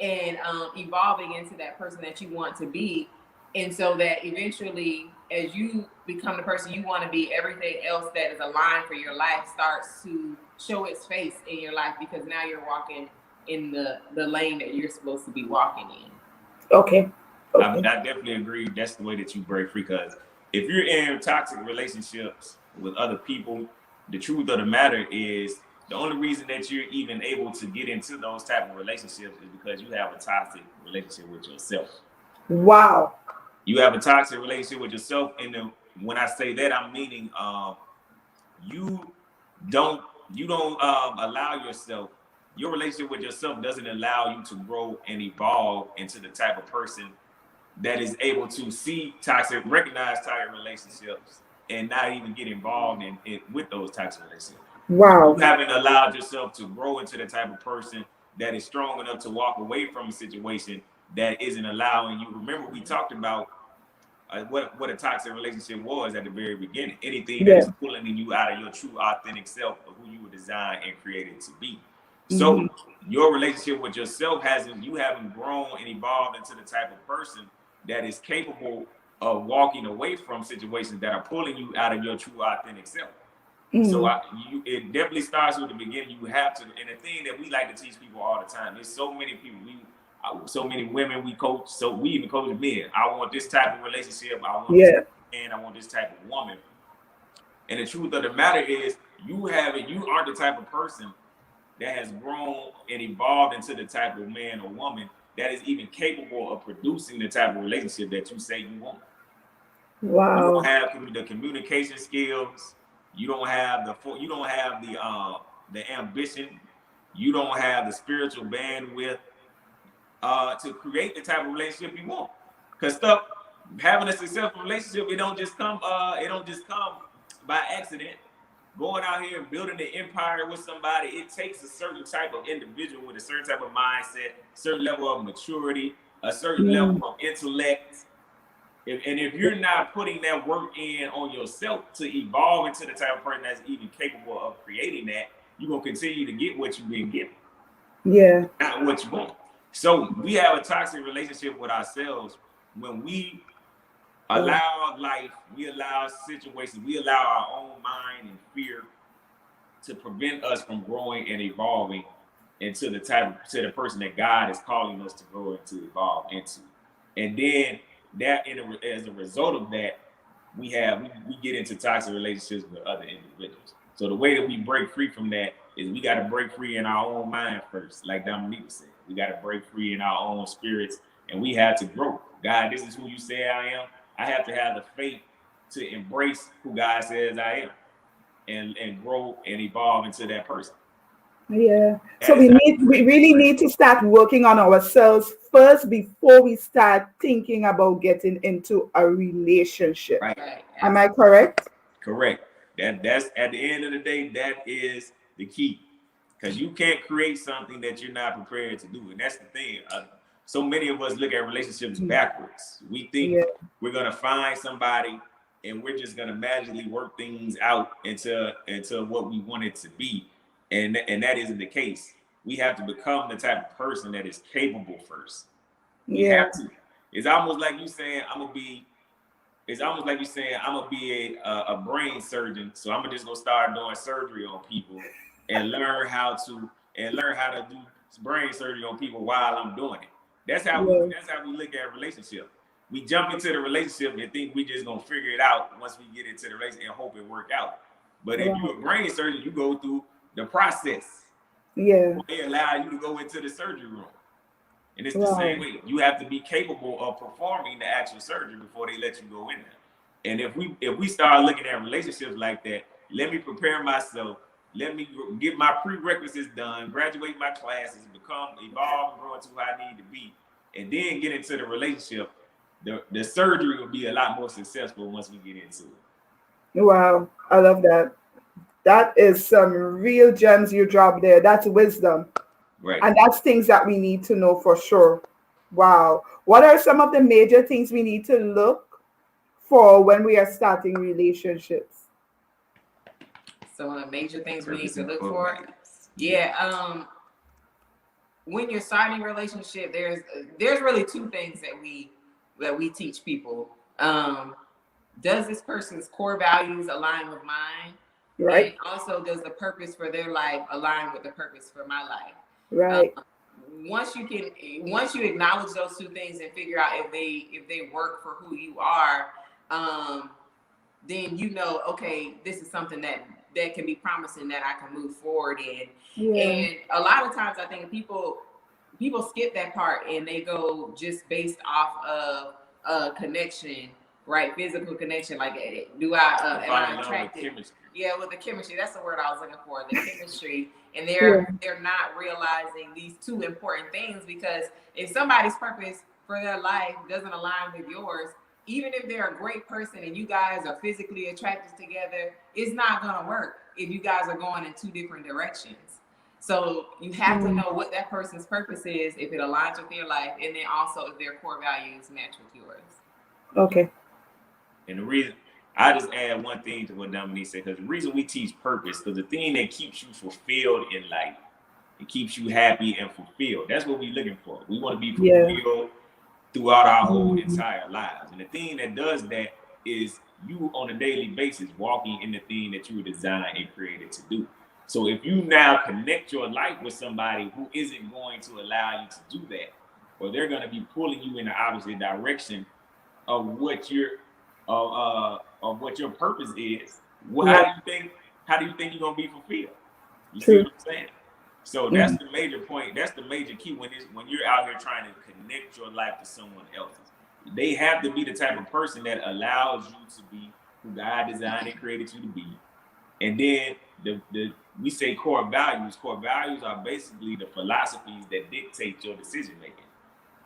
and evolving into that person that you want to be. And so that eventually, as you become the person you want to be, everything else that is aligned for your life starts to show its face in your life, because now you're walking in the lane that you're supposed to be walking in. Okay. I definitely agree. That's the way that you break free. Because if you're in toxic relationships with other people, the truth of the matter is the only reason that you're even able to get into those type of relationships is because you have a toxic relationship with yourself. Wow. You have a toxic relationship with yourself, and when I say that, I'm meaning you don't allow yourself. Your relationship with yourself doesn't allow you to grow and evolve into the type of person that is able to recognize toxic relationships and not even get involved in it with those toxic relationships. Wow. You haven't allowed yourself to grow into the type of person that is strong enough to walk away from a situation that isn't allowing you. Remember, we talked about what a toxic relationship was at the very beginning. Anything that is pulling you out of your true, authentic self of who you were designed and created to be. So your relationship with yourself you haven't grown and evolved into the type of person that is capable of walking away from situations that are pulling you out of your true, authentic self. So it definitely starts with the beginning. You have to, and the thing that we like to teach people all the time, there's so many people, so many women we coach, so we even coach men. I want this type of relationship. I want this type of man. I want this type of woman. And the truth of the matter is, you aren't the type of person that has grown and evolved into the type of man or woman that is even capable of producing the type of relationship that you say you want. Wow. You don't have the communication skills. You don't have the ambition. You don't have the spiritual bandwidth to create the type of relationship you want. Because having a successful relationship, it don't just come by accident. Going out here and building an empire with somebody, it takes a certain type of individual with a certain type of mindset, certain level of maturity, a certain level of intellect. And if you're not putting that work in on yourself to evolve into the type of person that's even capable of creating that, you're going to continue to get what you've been given. Yeah. Not what you want. So we have a toxic relationship with ourselves when we allow life, we allow situations, we allow our own mind and fear to prevent us from growing and evolving into the person that God is calling us to grow and to evolve into. And then as a result of that, we get into toxic relationships with other individuals. So the way that we break free from that is we got to break free in our own mind first, like Dominique said. We got to break free in our own spirits, and we have to grow. God, this is who you say I am. I have to have the faith to embrace who God says I am, and grow and evolve into that person. Yeah. So we really need to start working on ourselves first before we start thinking about getting into a relationship. Right. Am I correct? Correct. That's at the end of the day, that is the key. Because you can't create something that you're not prepared to do. And that's the thing. So many of us look at relationships backwards. We think we're going to find somebody and we're just going to magically work things out into what we want it to be. And that isn't the case. We have to become the type of person that is capable first. We have to. It's almost like you saying, I'm going to be a brain surgeon. So I'm just going to start doing surgery on people and learn how to do brain surgery on people while I'm doing it. That's how we look at a relationship. We jump into the relationship and think we just gonna figure it out once we get into the relationship and hope it work out. But if you're a brain surgeon, you go through the process. Yeah. They allow you to go into the surgery room. And it's the same way. You have to be capable of performing the actual surgery before they let you go in there. And if we start looking at relationships like that, let me prepare myself. Let me get my prerequisites done, graduate my classes, evolve and grow into who I need to be, and then get into the relationship. The surgery will be a lot more successful once we get into it. Wow, I love that. That is some real gems you dropped there. That's wisdom. Right. And that's things that we need to know for sure. Wow. What are some of the major things we need to look for when we are starting relationships? So major things we need to look for. Yeah. When you're starting a relationship, there's really two things that we that we teach people. Does this person's core values align with mine? Right. And also, does the purpose for their life align with the purpose for my life? Right. Once you acknowledge those two things and figure out if they work for who you are, then you know, okay, this is something that can be promising, that I can move forward in. Yeah. And a lot of times, I think people skip that part and they go just based off of a connection, right? Physical connection. Like, do I am I attracted? Yeah, with the chemistry. That's the word I was looking for. The chemistry. And they're not realizing these two important things, because if somebody's purpose for their life doesn't align with yours, even if they're a great person and you guys are physically attracted together, it's not gonna work if you guys are going in two different directions. So you have to know what that person's purpose is, if it aligns with their life, and then also if their core values match with yours. Okay. And the reason, I just add one thing to what Dominique said, because the reason we teach purpose, because the thing that keeps you fulfilled in life, it keeps you happy and fulfilled. That's what we're looking for. We want to be fulfilled throughout our whole entire lives. And the thing that does that is you on a daily basis walking in the thing that you were designed and created to do. So if you now connect your life with somebody who isn't going to allow you to do that, or they're going to be pulling you in the opposite direction of what your purpose is, how do you think you're going to be fulfilled? You see what I'm saying? So that's the major point. That's the major key when you're out here trying to connect your life to someone else's. They have to be the type of person that allows you to be who God designed and created you to be. And then we say core values. Core values are basically the philosophies that dictate your decision making.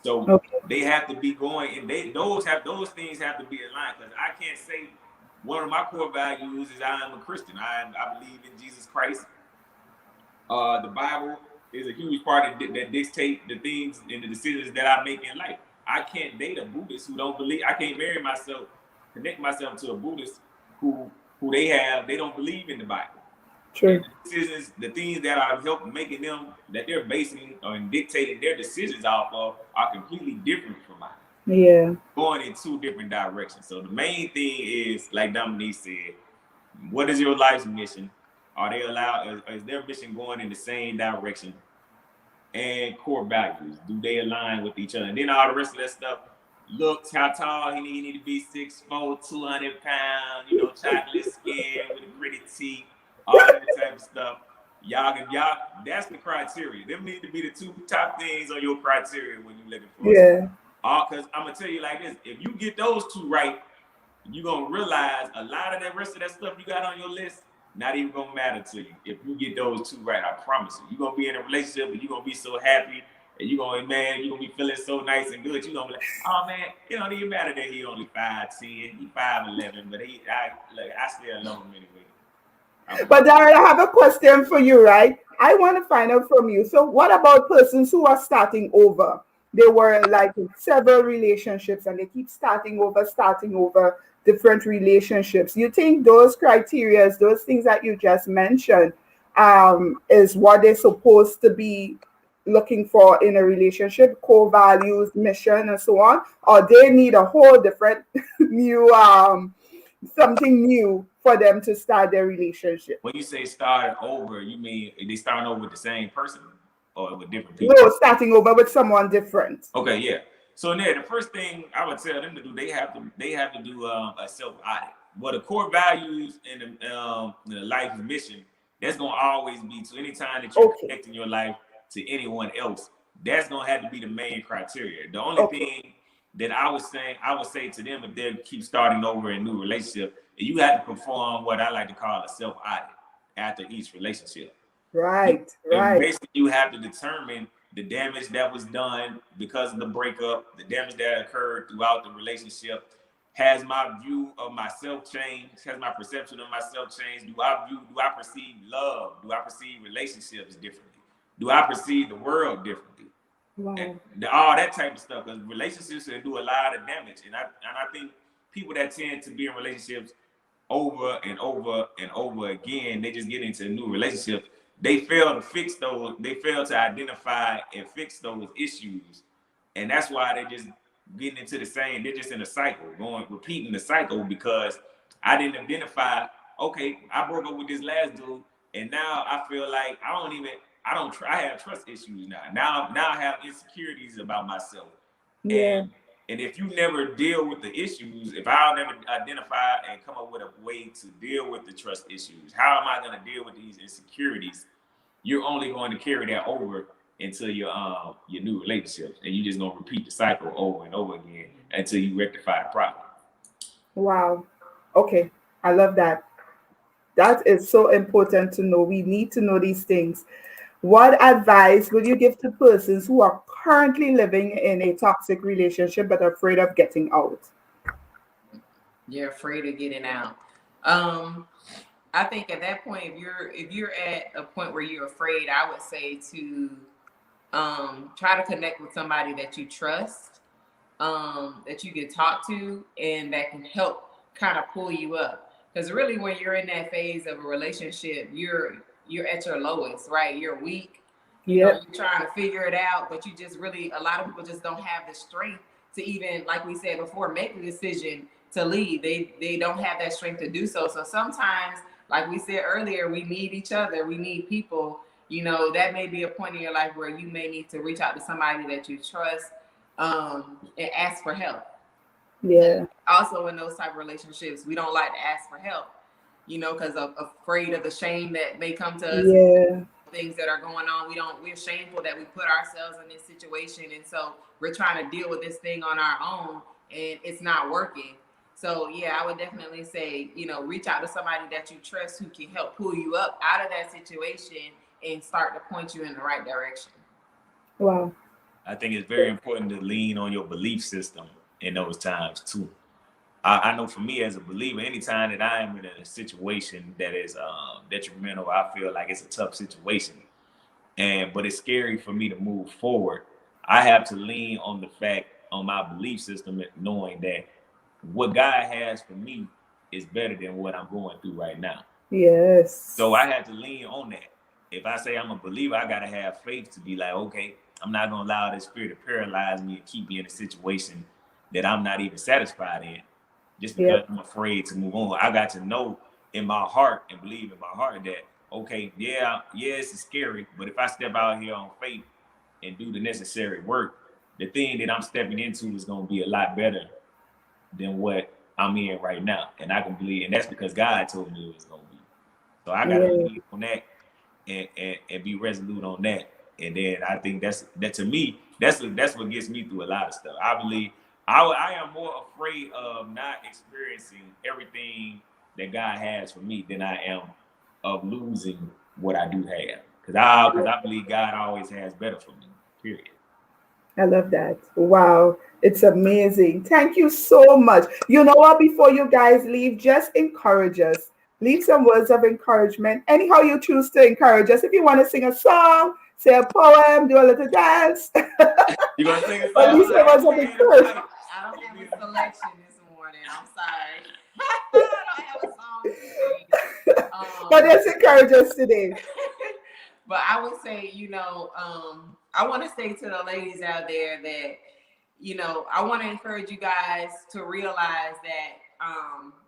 So they have to be going, and those things have to be aligned. Because I can't say one of my core values is I am a Christian. I believe in Jesus Christ. The Bible is a huge part that dictate the things and the decisions that I make in life. I can't date a Buddhist who don't believe. I can't connect myself to a Buddhist who they don't believe in the Bible. True. Decisions, the things that I've helped making them, that they're basing and dictating their decisions off of, are completely different from mine. Yeah. Going in two different directions. So the main thing is, like Dominique said, what is your life's mission? Are they allowed? Is their mission going in the same direction? And core values, do they align with each other? And then all the rest of that stuff. Looks, how tall he need to be, 6'4", 200 pounds, chocolate skin with a pretty teeth, all that type of stuff. Y'all, that's the criteria. Them need to be the two top things on your criteria when you're looking for. Yeah. Because I'm gonna tell you like this: if you get those two right, you're gonna realize a lot of that rest of that stuff you got on your list not even gonna matter to you if you get those two right. I promise you. You're gonna be in a relationship and you're gonna be so happy, and you're gonna be feeling so nice and good. You're gonna be like, oh man, it don't even matter that he only 5'10", he 5'11", but I still love him anyway. But Darren, I have a question for you, right? I want to find out from you. So what about persons who are starting over? They were like in several relationships and they keep starting over different relationships. You think those criteria, those things that you just mentioned, is what they're supposed to be looking for in a relationship, core values, mission, and so on, or they need a whole different new something new for them to start their relationship? When you say starting over, you mean they starting over with the same person or with different people? No, starting over with someone different. Okay, yeah. So there, the first thing I would tell them to do, they have to do a self audit. Well, the core values and the life mission, that's gonna always be, to any time that you're connecting your life to anyone else, that's gonna have to be the main criteria. The only thing that I would say to them, if they keep starting over in a new relationship, you have to perform what I like to call a self audit after each relationship. Right. And basically, you have to determine the damage that was done because of the breakup, the damage that occurred throughout the relationship. Has my view of myself changed? Has my perception of myself changed? Do I perceive love? Do I perceive relationships differently? Do I perceive the world differently? Wow. And all that type of stuff, because relationships can do a lot of damage. And I think people that tend to be in relationships over and over and over again, they just get into a new relationship. They fail to fix those. They fail to identify and fix those issues, and that's why getting into the same. They're just in a cycle, repeating the cycle because I didn't identify. Okay, I broke up with this last dude, and now I feel like I have trust issues now. Now I have insecurities about myself, Yeah. and if you never deal with the issues, if I'll never identify and come up with a way to deal with the trust issues, how am I going to deal with these insecurities? You're only going to carry that over into your new relationships, and you're just gonna repeat the cycle over and over again until you rectify the problem. Wow. Okay. I love that. That is so important to know. We need to know these things. What advice would you give to persons who are currently living in a toxic relationship but afraid of getting out? You're afraid of getting out. Um, I think at that point, if you're at a point where you're afraid, I would say to try to connect with somebody that you trust, that you can talk to, and that can help kind of pull you up. Because really, when you're in that phase of a relationship, you're at your lowest, right? You're weak. Yep. You're trying to figure it out, but you just really, a lot of people just don't have the strength to even, like we said before, make the decision to leave. They don't have that strength to do so. So sometimes, like we said earlier, we need each other. We need people. That may be a point in your life where you may need to reach out to somebody that you trust, and ask for help. Yeah. Also, in those type of relationships, we don't like to ask for help, because of afraid of the shame that may come to us, Yeah. things that are going on. We're shameful that we put ourselves in this situation, and so we're trying to deal with this thing on our own, and it's not working. So yeah, I would definitely say, reach out to somebody that you trust who can help pull you up out of that situation and start to point you in the right direction. Wow. I think it's very important to lean on your belief system in those times too. I know for me as a believer, anytime that I am in a situation that is detrimental, I feel like it's a tough situation, but it's scary for me to move forward. I have to lean on my belief system, knowing that what God has for me is better than what I'm going through right now. So Yes. I had to lean on that. If I say I'm a believer, I gotta have faith to be like, okay, I'm not gonna allow this spirit to paralyze me and keep me in a situation that I'm not even satisfied in, just because Yep. I'm afraid to move on. I got to know in my heart and believe in my heart that, okay, yeah, it's scary, but if I step out here on faith and do the necessary work, the thing that I'm stepping into is gonna be a lot better than what I'm in right now. And I can believe, and that's because God told me it was gonna be. So I gotta Yeah. lean on that and be resolute on that. And then I think that to me, that's what gets me through a lot of stuff. I believe I am more afraid of not experiencing everything that God has for me than I am of losing what I do have. Because I believe God always has better for me. Period. I love that. Wow. It's amazing. Thank you so much. You know what? Before you guys leave, just encourage us. Leave some words of encouragement. Anyhow, you choose to encourage us. If you want to sing a song, say a poem, do a little dance, You gonna sing a or song? leave some words of encouragement. I don't have a selection this morning. I'm sorry. I don't have a song to sing. But just encourage us today. But I would say, I want to say to the ladies out there that, I want to encourage you guys to realize that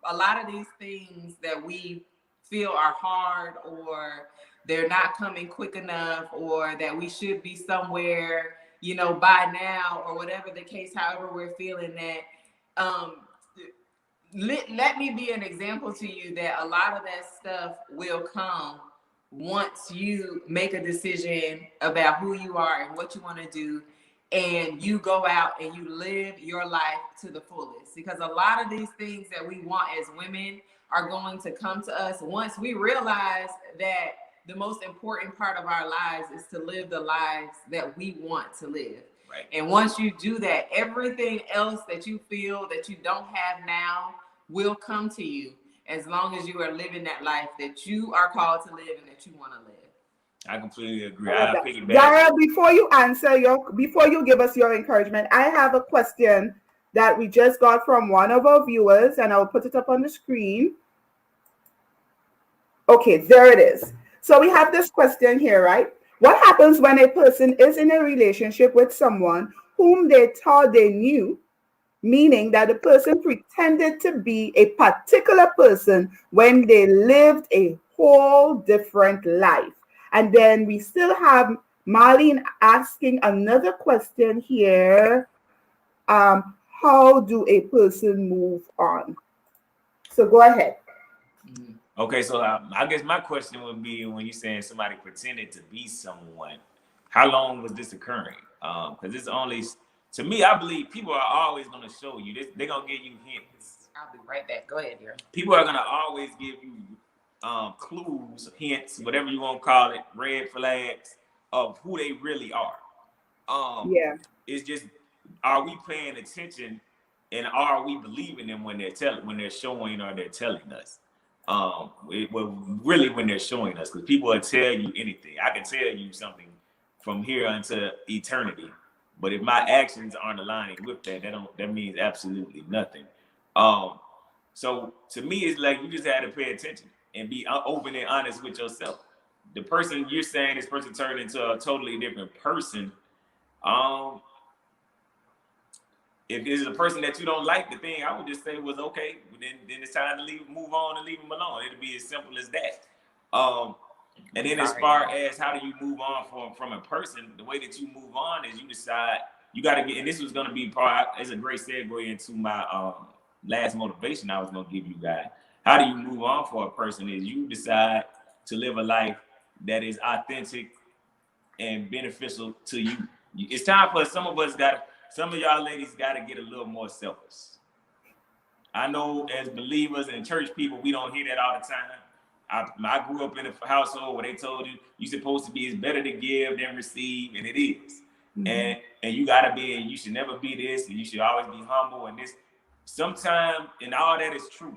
a lot of these things that we feel are hard, or they're not coming quick enough, or that we should be somewhere, by now, or whatever the case, however we're feeling that, let me be an example to you that a lot of that stuff will come once you make a decision about who you are and what you want to do, and you go out and you live your life to the fullest. Because a lot of these things that we want as women are going to come to us once we realize that the most important part of our lives is to live the lives that we want to live. Right. And once you do that, everything else that you feel that you don't have now will come to you, as long as you are living that life that you are called to live and that you want to live. I completely agree. I love I that. piggyback. Dara, before you give us your encouragement, I have a question that we just got from one of our viewers, and I'll put it up on the screen. Okay, there it is. So we have this question here, right? What happens when a person is in a relationship with someone whom they thought they knew, meaning that the person pretended to be a particular person when they lived a whole different life. And then we still have Marlene asking another question here. How do a person move on? So go ahead. Okay, so I guess my question would be, when you're saying somebody pretended to be someone, how long was this occurring? Because it's only, to me, I believe people are always going to show you this. They're going to give you hints. I'll be right back. Go ahead, dear. People are going to always give you clues, hints, whatever you want to call it, red flags of who they really are. Yeah. It's just, are we paying attention, and are we believing them when they're showing or they're telling us? Well, really when they're showing us, because people will tell you anything. I can tell you something from here until eternity, but if my actions aren't aligning with that, that means absolutely nothing. So to me, it's like you just had to pay attention and be open and honest with yourself. The person you're saying this person turned into a totally different person. If it's a person that you don't like, the thing I would just say was okay. Then it's time to move on and leave them alone. It'll be as simple as that. And then as far as how do you move on from a person, the way that you move on is you decide you got to get. And this was going to be part. It's a great segue into my last motivation I was going to give you guys. How do you move on for a person? Is you decide to live a life that is authentic and beneficial to you. It's time for some of y'all ladies got to get a little more selfish. I know as believers and church people, we don't hear that all the time. I grew up in a household where they told you're supposed to be, it's better to give than receive, and it is. Mm-hmm. And you gotta be, and you should never be this, and you should always be humble, and this. Sometimes, and all that is true.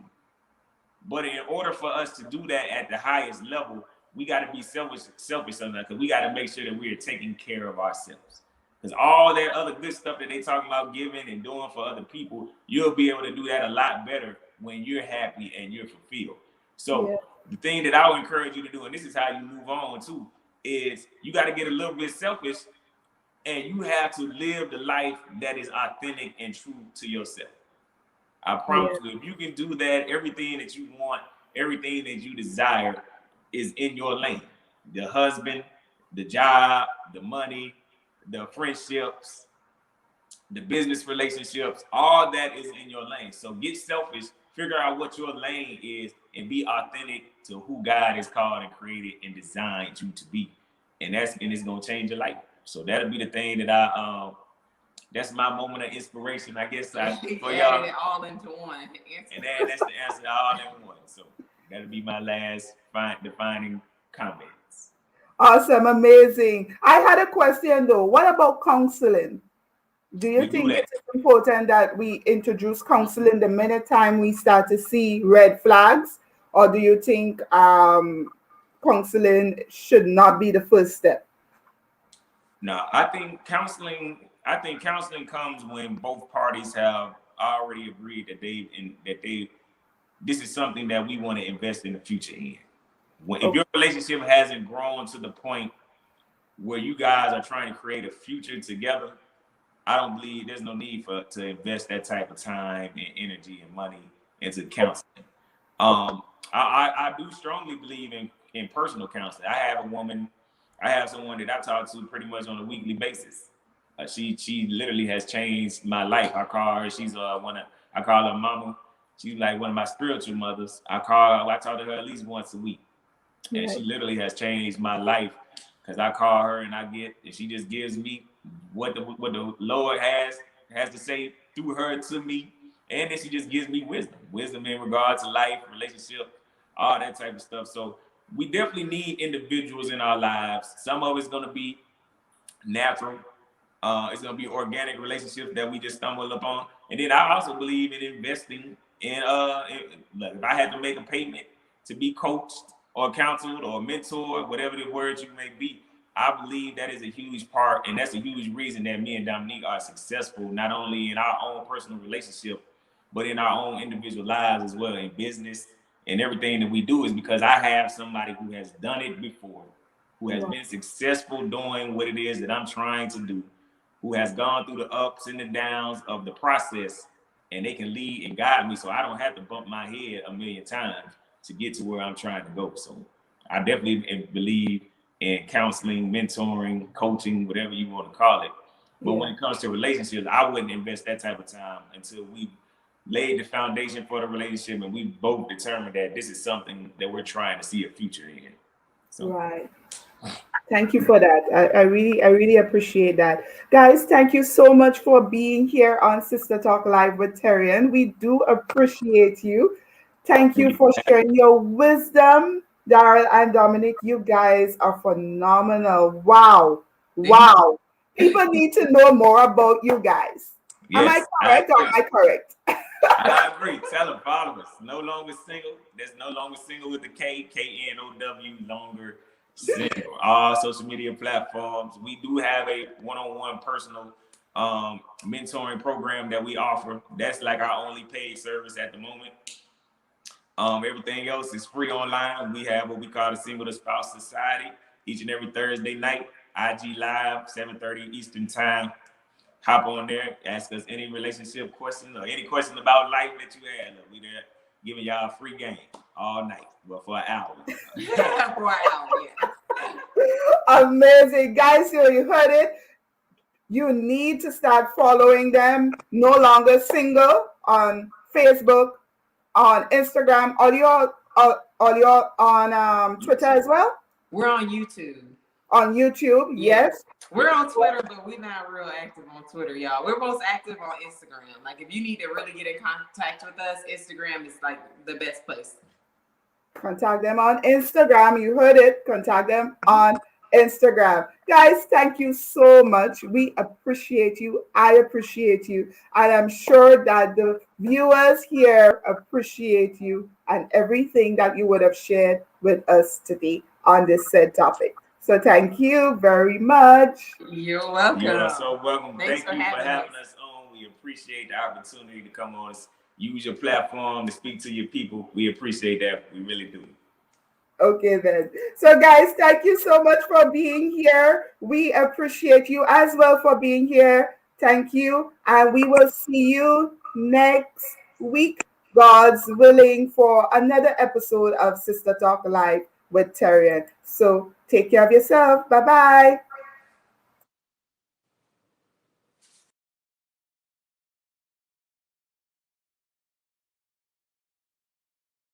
But in order for us to do that at the highest level, we got to be selfish sometimes, because we got to make sure that we are taking care of ourselves. Because all that other good stuff that they talking about giving and doing for other people, you'll be able to do that a lot better when you're happy and you're fulfilled. So the thing that I would encourage you to do, and this is how you move on too, is you got to get a little bit selfish, and you have to live the life that is authentic and true to yourself. I promise you, if you can do that, everything that you want, everything that you desire is in your lane. The husband, the job, the money, the friendships, the business relationships, all that is in your lane. So get selfish, figure out what your lane is, and be authentic to who God has called and created and designed you to be. And it's gonna change your life. So that'll be the thing that that's my moment of inspiration, I guess, for y'all. It all into one. And that's the answer all in one. So that'll be my last defining comments. Awesome, amazing. I had a question though. What about counseling? Do you think it's important that we introduce counseling the minute time we start to see red flags? Or do you think counseling should not be the first step? No, I think counseling comes when both parties have already agreed that this is something that we want to invest in the future in. If your relationship hasn't grown to the point where you guys are trying to create a future together, I don't believe there's no need to invest that type of time and energy and money into counseling. I do strongly believe in personal counseling. I have someone that I talk to pretty much on a weekly basis. She literally has changed my life. I call her, I call her mama. She's like one of my spiritual mothers. I talk to her at least once a week. And she literally has changed my life, because I call her and she just gives me what the Lord has to say through her to me. And then she just gives me wisdom in regards to life, relationship, all that type of stuff. So we definitely need individuals in our lives. Some of it's going to be natural. It's going to be organic relationships that we just stumble upon. And then I also believe in investing in, if I had to make a payment to be coached or counseled or mentored, whatever the words you may be, I believe that is a huge part, and that's a huge reason that me and Dominique are successful, not only in our own personal relationship, but in our own individual lives as well, in business and everything that we do, is because I have somebody who has done it before, who has been successful doing what it is that I'm trying to do, who has gone through the ups and the downs of the process and they can lead and guide me, so I don't have to bump my head a million times to get to where I'm trying to go. So I definitely believe in counseling, mentoring, coaching, whatever you want to call it. But when it comes to relationships, I wouldn't invest that type of time until we laid the foundation for the relationship and we both determined that this is something that we're trying to see a future in. So. Right. Thank you for that. I really appreciate that. Guys, thank you so much for being here on Sister Talk Live with Terrie-Ann. We do appreciate you. Thank you for sharing your wisdom. Daryl and Dominic, you guys are phenomenal. Wow. Wow. People need to know more about you guys. Am I Yes, correct or am I correct? I agree. Tell them, follow us. No longer single. There's no longer single with the K, K-N-O-W, longer single. All social media platforms. We do have a one-on-one personal mentoring program that we offer. That's like our only paid service at the moment. Everything else is free online. We have what we call the Single to Spouse Society each and every Thursday night. IG Live, 7:30 Eastern Time. Hop on there, ask us any relationship question or any question about life that you have. We there giving y'all a free game all night, but for an hour. For an hour, yeah. Amazing. Guys, you heard it. You need to start following them. No longer single on Facebook, on Instagram, audio on Twitter as well. We're on YouTube. On YouTube, yes. We're on Twitter, but we're not real active on Twitter, y'all. We're most active on Instagram. Like, if you need to really get in contact with us, Instagram is like the best place. Contact them on Instagram. You heard it. Contact them on Instagram. Guys, thank you so much. We appreciate you. I appreciate you. And I'm sure that the viewers here appreciate you and everything that you would have shared with us today on this said topic. So thank you very much. You're welcome. You're so welcome. Thanks Thank you for having us on. We appreciate the opportunity to come on, use your platform to speak to your people. We appreciate that. We really do. Okay, then. So, guys, thank you so much for being here. We appreciate you as well for being here. Thank you. And we will see you next week, God's willing, for another episode of Sister Talk Live with Terrie-Ann. So, take care of yourself. Bye bye.